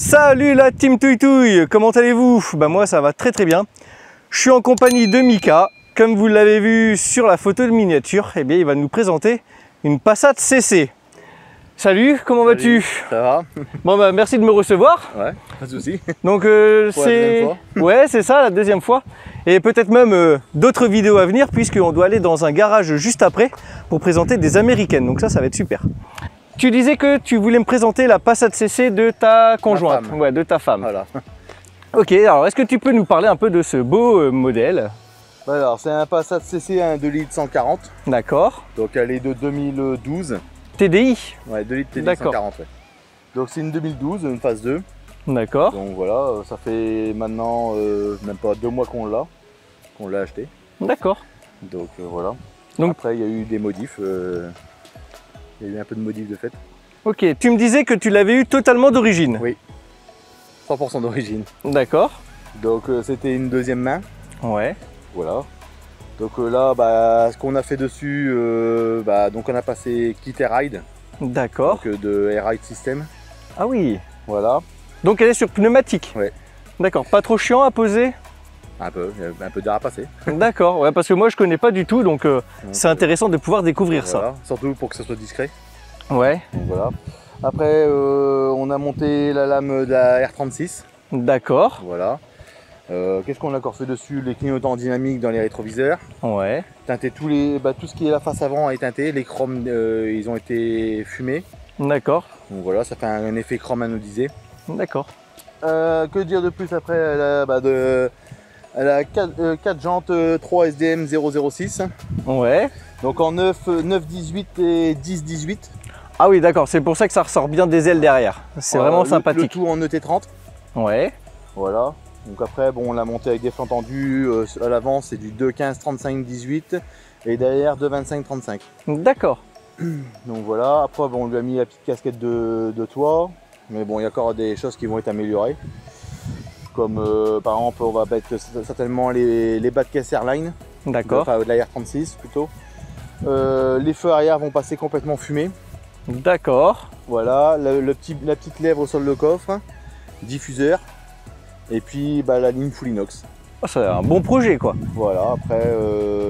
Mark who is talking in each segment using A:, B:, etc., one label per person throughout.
A: Salut la team Touille-Touille, comment allez-vous? Moi ça va très bien. Je suis en compagnie de Mika. Comme vous l'avez vu sur la photo de miniature, eh bien, il va nous présenter une Passat CC. Salut, comment vas-tu?
B: Ça va.
A: Merci de me recevoir.
B: Ouais, pas de souci.
A: Donc
B: c'est...
A: Ouais, c'est ça, la deuxième fois. Et peut-être même d'autres vidéos à venir, puisqu'on doit aller dans un garage juste après pour présenter des américaines. Donc ça va être super. Tu disais que tu voulais me présenter la Passat CC de ta conjointe, ouais, de ta femme.
B: Voilà.
A: Ok, alors est-ce que tu peux nous parler un peu de ce beau modèle?
B: Alors, c'est un Passat CC, un 2 litres 140.
A: D'accord.
B: Donc elle est de 2012.
A: TDI?
B: Ouais, 2 litres TDI 140. Ouais. Donc c'est une 2012, une phase 2.
A: D'accord.
B: Donc voilà, ça fait maintenant même pas 2 mois qu'on l'a acheté.
A: D'accord.
B: Donc voilà.
A: Donc,
B: après il y a eu des modifs. Il y a eu un peu de modifs de fait.
A: Ok, tu me disais que tu l'avais eu totalement d'origine.
B: Oui. 100% d'origine.
A: D'accord.
B: Donc c'était une deuxième main.
A: Ouais.
B: Voilà. Donc là, ce qu'on a fait dessus, donc on a passé Kit Air-Ride.
A: D'accord.
B: Donc de Air-Ride System.
A: Ah oui.
B: Voilà.
A: Donc elle est sur pneumatique.
B: Ouais.
A: D'accord. Pas trop chiant à poser?
B: Un peu d'air à passer.
A: D'accord. Ouais, parce que moi je connais pas du tout, donc c'est intéressant de pouvoir découvrir
B: voilà. Surtout pour que ça soit discret.
A: Ouais.
B: Donc voilà. Après, on a monté la lame de la R36.
A: D'accord.
B: Voilà. Qu'est-ce qu'on a encore fait dessus? Les clignotants dynamiques dans les rétroviseurs.
A: Ouais.
B: Teinté tout ce qui est la face avant est teinté. Les chromes, ils ont été fumés.
A: D'accord.
B: Donc voilà, ça fait un effet chrome anodisé.
A: D'accord.
B: Que dire de plus après? Elle a 4 jantes 3 SDM 006.
A: Ouais.
B: Donc en 9-18 et 10-18.
A: Ah oui, d'accord. C'est pour ça que ça ressort bien des ailes derrière. C'est vraiment sympathique.
B: Le tout en ET30.
A: Ouais.
B: Voilà. Donc après, on l'a monté avec des flancs tendus. À l'avant, c'est du 2-15-35-18 et derrière 2-25-35.
A: D'accord.
B: Donc voilà. Après, on lui a mis la petite casquette de toit. Mais bon, il y a encore des choses qui vont être améliorées. Comme par exemple, on va mettre certainement les bas de caisse Airline.
A: D'accord.
B: Enfin, de la R36 plutôt. Les feux arrière vont passer complètement fumés.
A: D'accord.
B: Voilà, la petite lèvre au sol de coffre, diffuseur, et puis la ligne full inox.
A: Oh, c'est un bon projet quoi.
B: Voilà, après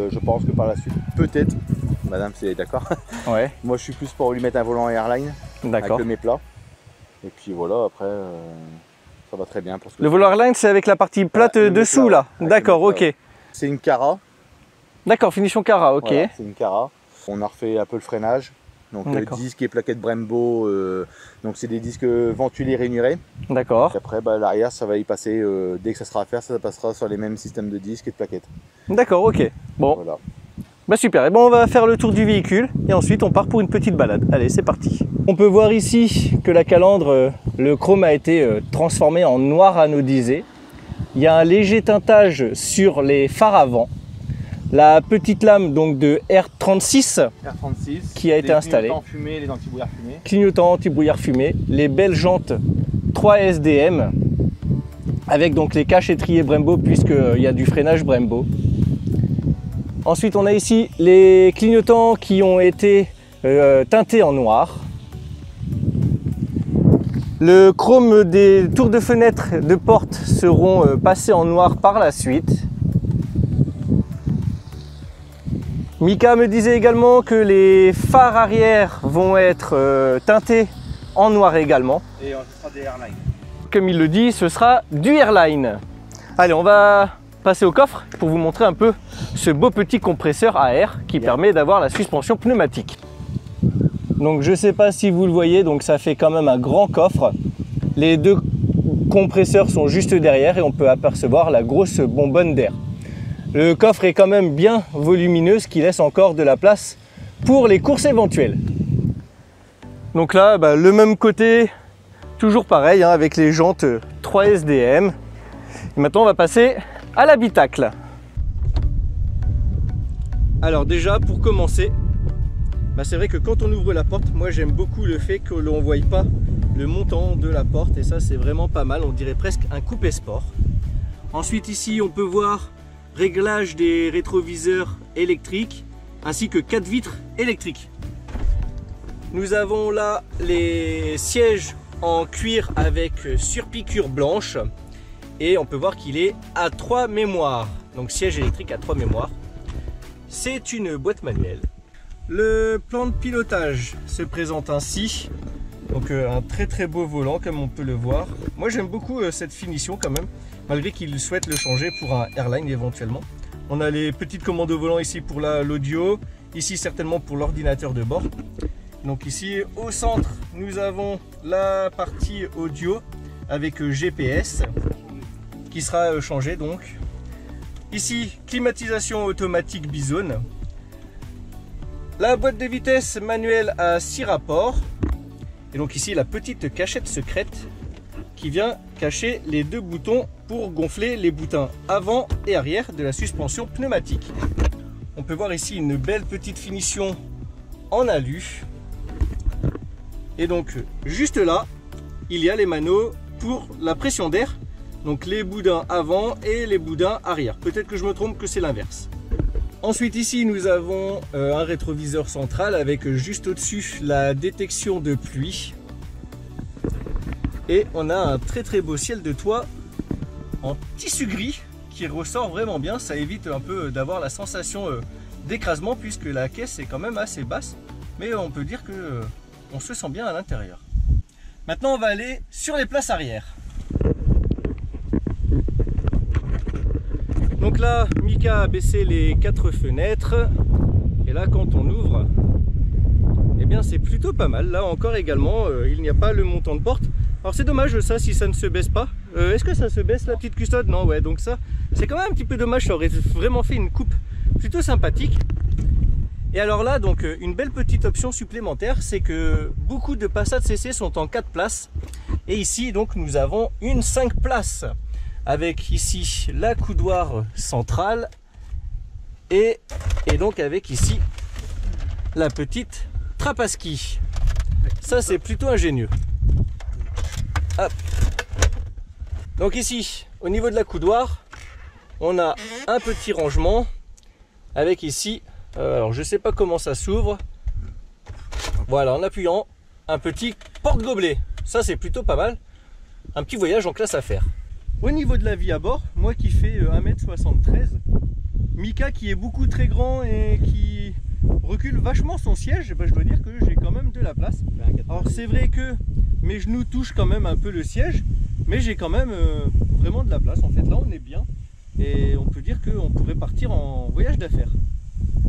B: je pense que par la suite, peut-être, madame si elle est d'accord,
A: Ouais.
B: moi je suis plus pour lui mettre un volant Airline avec le méplat. Et puis voilà, après ça va très bien. Pour ce
A: le volant Airline c'est avec la partie plate dessous là. D'accord, ok.
B: C'est une Cara.
A: D'accord, finition Cara, ok.
B: Voilà, c'est une Cara. On a refait un peu le freinage. Donc disque et plaquettes Brembo, donc c'est des disques ventilés rainurés.
A: D'accord.
B: Après l'arrière ça va y passer, dès que ça sera à faire, ça passera sur les mêmes systèmes de disques et de plaquettes.
A: D'accord, ok. Bon,
B: voilà.
A: Super, et on va faire le tour du véhicule et ensuite on part pour une petite balade. Allez, c'est parti. On peut voir ici que la calandre, le chrome a été transformé en noir anodisé. Il y a un léger teintage sur les phares avant. La petite lame donc de R36 qui a été installée.
B: Clignotants fumés, les anti-brouillard fumés.
A: Clignotants anti-brouillard fumés. Les belles jantes 3 SDM avec donc les caches étriers Brembo puisqu'il y a du freinage Brembo. Ensuite on a ici les clignotants qui ont été teintés en noir. Le chrome des tours de fenêtre de porte seront passés en noir par la suite. Mika me disait également que les phares arrière vont être teintés en noir également.
B: Et ce sera des Airline.
A: Comme il le dit, ce sera du Airline. Allez, on va passer au coffre pour vous montrer un peu ce beau petit compresseur à air qui permet d'avoir la suspension pneumatique. Donc je ne sais pas si vous le voyez, donc ça fait quand même un grand coffre. Les deux compresseurs sont juste derrière et on peut apercevoir la grosse bonbonne d'air. Le coffre est quand même bien volumineux, ce qui laisse encore de la place pour les courses éventuelles. Donc là, le même côté, toujours pareil, avec les jantes 3 SDM. Et maintenant, on va passer à l'habitacle. Alors déjà, pour commencer, c'est vrai que quand on ouvre la porte, moi j'aime beaucoup le fait que l'on ne voie pas le montant de la porte. Et ça, c'est vraiment pas mal, on dirait presque un coupé sport. Ensuite ici, on peut voir réglage des rétroviseurs électriques ainsi que 4 vitres électriques. Nous avons là les sièges en cuir avec surpiqûre blanche. Et on peut voir qu'il est à 3 mémoires. Donc siège électrique à 3 mémoires. C'est une boîte manuelle. Le plan de pilotage se présente ainsi. Donc un très beau volant comme on peut le voir. Moi j'aime beaucoup cette finition quand même, malgré qu'il souhaite le changer pour un Airline éventuellement. On a les petites commandes au volant ici pour l'audio, ici certainement pour l'ordinateur de bord. Donc ici au centre nous avons la partie audio avec GPS qui sera changée donc. Ici climatisation automatique bizone. La boîte de vitesse manuelle à 6 rapports. Et donc ici la petite cachette secrète qui vient cacher les 2 boutons pour gonfler les boutins avant et arrière de la suspension pneumatique. On peut voir ici une belle petite finition en alu. Et donc juste là, il y a les maneaux pour la pression d'air. Donc les boudins avant et les boudins arrière. Peut-être que je me trompe, que c'est l'inverse. Ensuite ici nous avons un rétroviseur central avec juste au-dessus la détection de pluie. Et on a un très beau ciel de toit en tissu gris qui ressort vraiment bien. Ça évite un peu d'avoir la sensation d'écrasement puisque la caisse est quand même assez basse. Mais on peut dire que on se sent bien à l'intérieur. Maintenant on va aller sur les places arrière. Donc là Mika a baissé les 4 fenêtres. Et là quand on ouvre, eh bien c'est plutôt pas mal. Là encore également il n'y a pas le montant de porte. Alors c'est dommage ça si ça ne se baisse pas. Est-ce que ça se baisse la petite custode? Non, ouais, donc ça c'est quand même un petit peu dommage. Ça aurait vraiment fait une coupe plutôt sympathique. Et alors là donc une belle petite option supplémentaire, c'est que beaucoup de Passat CC sont en 4 places. Et ici donc nous avons une 5 places avec ici la coudoir centrale et donc avec ici la petite trappe à ski. Ça c'est plutôt ingénieux. Hop. Donc ici, au niveau de la coudoir, on a un petit rangement avec ici, alors je sais pas comment ça s'ouvre. Voilà, en appuyant, un petit porte-gobelet. Ça c'est plutôt pas mal. Un petit voyage en classe à faire. Au niveau de la vie à bord, moi qui fais 1m73, Mika qui est beaucoup très grand et qui recule vachement son siège, ben je dois dire que j'ai quand même de la place. Alors c'est vrai que mes genoux touchent quand même un peu le siège, mais j'ai quand même vraiment de la place. En fait là on est bien et on peut dire qu'on pourrait partir en voyage d'affaires.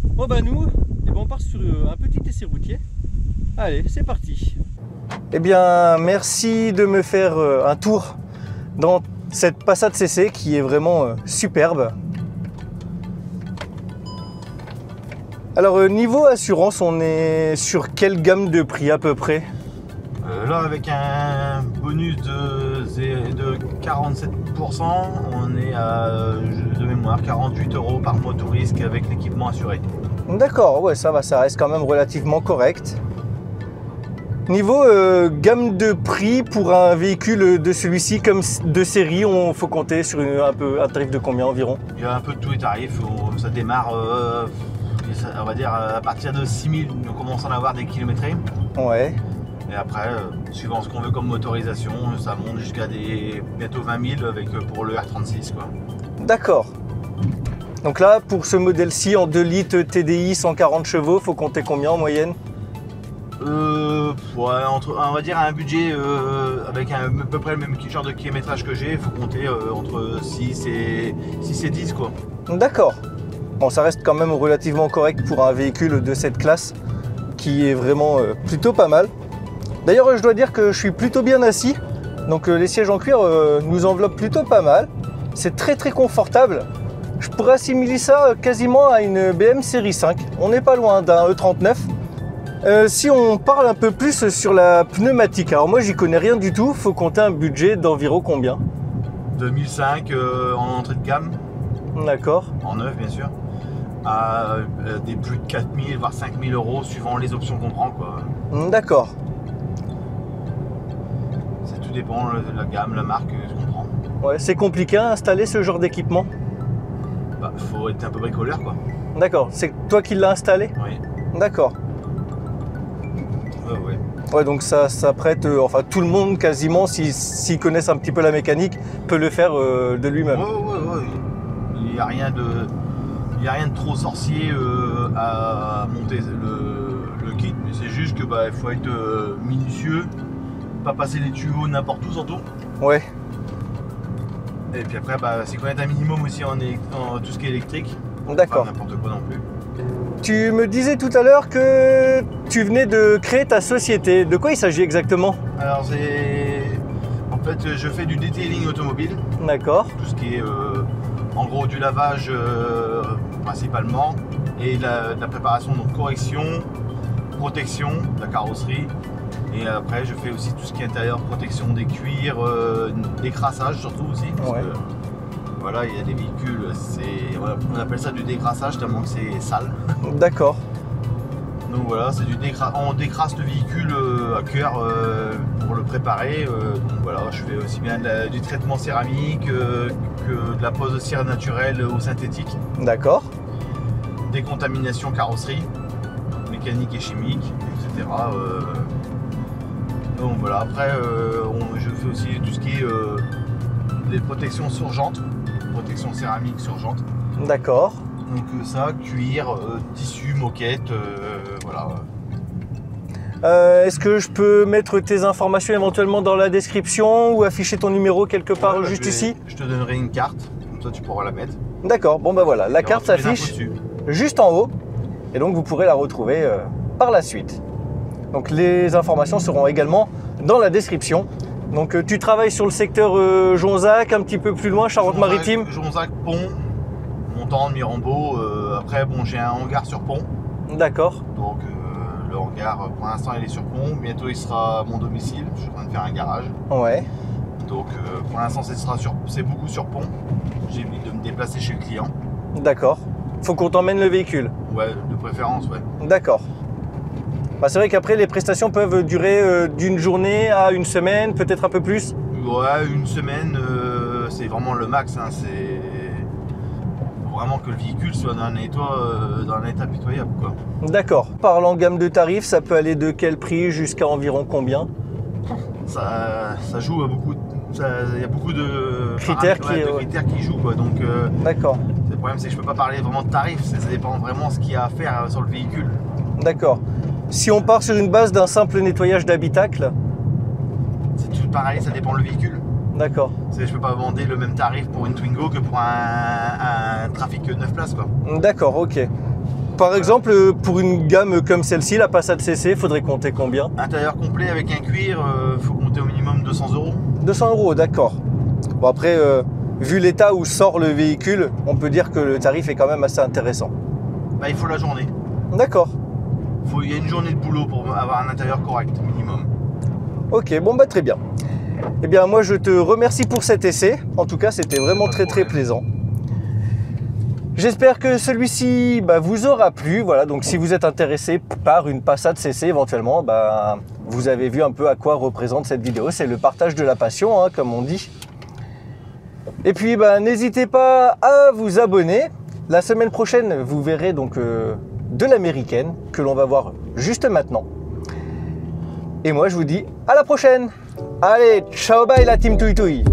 A: Bon bah nous, eh ben, on part sur un petit essai routier. Allez, c'est parti. Eh bien merci de me faire un tour dans cette Passat CC qui est vraiment superbe. Alors niveau assurance, on est sur quelle gamme de prix à peu près?
B: Là avec un bonus de 47%, on est à, de mémoire, 48 € par mois tout risque avec l'équipement assuré.
A: D'accord, ouais ça va, ça reste quand même relativement correct. Niveau gamme de prix pour un véhicule de celui-ci comme de série, on faut compter sur un tarif de combien environ?
B: Il y a un peu de tous les tarifs, ça démarre on va dire à partir de 6 000, on commence à en avoir des kilométrés.
A: Ouais.
B: Et après, suivant ce qu'on veut comme motorisation, ça monte jusqu'à bientôt 20 000 pour le R36 quoi. D'accord.
A: Donc là, pour ce modèle-ci en 2 litres TDI 140 chevaux, faut compter combien en moyenne?
B: Ouais, on va dire un budget avec à peu près le même genre de kilométrage que j'ai, il faut compter entre 6 et 10 quoi.
A: D'accord. Bon, ça reste quand même relativement correct pour un véhicule de cette classe qui est vraiment plutôt pas mal. D'ailleurs, je dois dire que je suis plutôt bien assis. Donc les sièges en cuir nous enveloppent plutôt pas mal. C'est très confortable. Je pourrais assimiler ça quasiment à une BM série 5. On n'est pas loin d'un E39. Si on parle un peu plus sur la pneumatique, alors moi j'y connais rien du tout, faut compter un budget d'environ combien?
B: 2005 en entrée de gamme.
A: D'accord.
B: En neuf bien sûr. À des plus de 4 000 voire 5 000 € suivant les options qu'on prend quoi.
A: D'accord.
B: Ça tout dépend de la gamme, la marque, ce qu'on prend.
A: Ouais, c'est compliqué à installer ce genre d'équipement?
B: Bah faut être un peu bricoleur quoi.
A: D'accord, c'est toi qui l'as installé?
B: Oui.
A: D'accord.
B: Ouais.
A: Ouais, donc ça prête, enfin tout le monde quasiment, s'ils connaissent un petit peu la mécanique, peut le faire de lui-même.
B: Ouais. Il n'y a rien de trop sorcier à monter le kit, mais c'est juste que il faut être minutieux, pas passer les tuyaux n'importe où surtout.
A: Ouais.
B: Et puis après, c'est connaître un minimum aussi en tout ce qui est électrique.
A: D'accord.
B: Pas n'importe quoi non plus.
A: Tu me disais tout à l'heure que tu venais de créer ta société. De quoi il s'agit exactement?
B: Alors en fait, je fais du detailing automobile.
A: D'accord.
B: Tout ce qui est en gros du lavage principalement et de la préparation, donc correction, protection de la carrosserie. Et après, je fais aussi tout ce qui est intérieur, protection des cuirs, décrassage surtout aussi. Parce que, voilà, il y a des véhicules, on appelle ça du décrassage tellement que c'est sale.
A: D'accord.
B: Donc voilà, c'est on décrasse le véhicule à cœur pour le préparer. Donc voilà, je fais aussi bien du traitement céramique que de la pose de cire naturelle ou synthétique.
A: D'accord.
B: Décontamination carrosserie, mécanique et chimique, etc. Donc voilà, après je fais aussi tout ce qui est les protections sur jantes, protection céramique sur jantes.
A: D'accord.
B: Donc ça, cuir, tissu, moquette, voilà.
A: Est-ce que je peux mettre tes informations éventuellement dans la description ou afficher ton numéro quelque part juste ici?
B: Je te donnerai une carte, comme ça tu pourras la mettre.
A: D'accord, bon voilà, la carte s'affiche juste en haut et donc vous pourrez la retrouver par la suite. Donc les informations seront également dans la description. Donc tu travailles sur le secteur Jonzac, un petit peu plus loin, Charente-Maritime.
B: Jonzac, Pont, Montante, Mirambeau. Après, j'ai un hangar sur Pont.
A: D'accord.
B: Donc le hangar, pour l'instant, il est sur Pont. Bientôt, il sera à mon domicile. Je suis en train de faire un garage.
A: Ouais.
B: Donc pour l'instant, c'est beaucoup sur Pont. J'ai envie de me déplacer chez le client.
A: D'accord. Faut qu'on t'emmène le véhicule.
B: Ouais, de préférence, ouais.
A: D'accord. C'est vrai qu'après, les prestations peuvent durer d'une journée à une semaine, peut-être un peu plus.
B: Ouais, une semaine, c'est vraiment le max. Hein. C'est vraiment que le véhicule soit dans un état pitoyable, quoi.
A: D'accord. Parlant gamme de tarifs, ça peut aller de quel prix jusqu'à environ combien?
B: Ça joue à beaucoup. Il y a beaucoup de
A: critères
B: qui jouent, quoi. Donc,
A: d'accord.
B: Le problème, c'est que je peux pas parler vraiment de tarifs. Ça dépend vraiment de ce qu'il y a à faire sur le véhicule.
A: D'accord. Si on part sur une base d'un simple nettoyage d'habitacle,
B: c'est tout pareil, ça dépend le véhicule.
A: D'accord.
B: Je peux pas demander le même tarif pour une Twingo que pour un Trafic 9 places, quoi.
A: D'accord, ok. Par exemple, pour une gamme comme celle-ci, la Passat CC, faudrait compter combien?
B: Intérieur complet avec un cuir, faut compter au minimum 200 €.
A: 200 €, d'accord. Bon après, vu l'état où sort le véhicule, on peut dire que le tarif est quand même assez intéressant.
B: Il faut la journée.
A: D'accord.
B: Il y a une journée de boulot pour avoir un intérieur correct, minimum.
A: Ok, bon très bien. Eh bien moi je te remercie pour cet essai. En tout cas, c'était vraiment très plaisant. J'espère que celui-ci vous aura plu. Voilà, donc si vous êtes intéressé par une Passat CC éventuellement, vous avez vu un peu à quoi représente cette vidéo. C'est le partage de la passion, hein, comme on dit. Et puis n'hésitez pas à vous abonner. La semaine prochaine, vous verrez donc de l'américaine que l'on va voir juste maintenant. Et moi, je vous dis à la prochaine. Allez, ciao, bye la team Touy Touy.